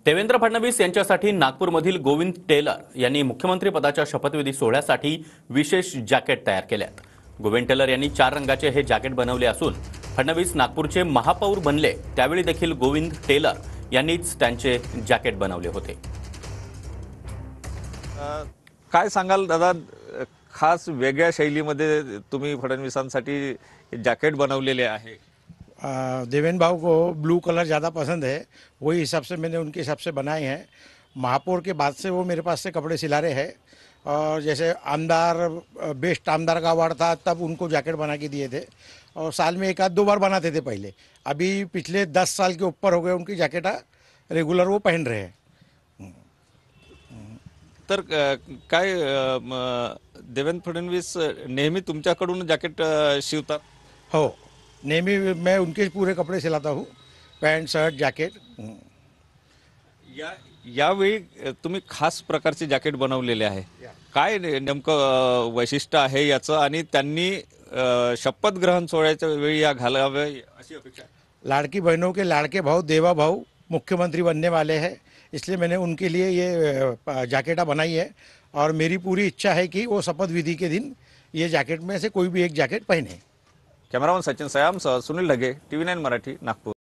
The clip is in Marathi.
देवेंद्र फडणवीस यांच्यासाठी नागपूरमधील गोविंद टेलर यांनी मुख्यमंत्री पदाच्या शपथविधी सोहळ्यासाठी विशेष जॅकेट तयार केलेत। गोविंद टेलर यांनी 4 रंगाचे हे जॅकेट बनवले असून फडणवीस नागपूरचे महापौर बनले त्यावेळी देखील गोविंद टेलर यांनीच त्यांचे जॅकेट बनवले होते। काय सांगाल दादा, खास वेगळ्या शैलीमध्ये तुम्ही फडणवीसांसाठी जॅकेट बनवलेले आहे। देवेंद्र भाव को ब्लू कलर ज़्यादा पसंद है, वही हिसाब से मैंने उनके हिसाब से बनाए हैं। महापौर के बाद से वो मेरे पास से कपड़े सिला रहे हैं और जैसे आमदार बेस्ट आमदार का अवार्ड था तब उनको जैकेट बना के दिए थे और साल में 1 आध 2 बार बनाते थे पहले। अभी पिछले 10 साल के ऊपर हो गए उनकी जैकेट रेगुलर वो पहन रहे हैं। तर काय देवेंद्र फडणवीस नेहमी तुमच्याकडून जॅकेट शिवतात? हो, नेहमी मैं उनके पूरे कपड़े सिलाता हूँ, पैंट शर्ट जैकेट। यावेळी तुम्ही खास प्रकारचे जॅकेट बनवलेले आहे, काय नेमकं वैशिष्ट्य आहे याचं आणि त्यांनी शपथ ग्रहण सोहळ्याच्या वेळी या घालावे अशी अपेक्षा? लाड़की बहनों के लाड़के भाव देवा भाव मुख्यमंत्री बनने वाले हैं, इसलिए मैंने उनके लिए ये जैकेटा बनाई है और मेरी पूरी इच्छा है कि वो शपथ विधि के दिन ये जैकेट में से कोई भी एक जैकेट पहने। कॅमेरामन सचिन सयाम सह सुनील ढगे, TV9 मराठी, नागपूर।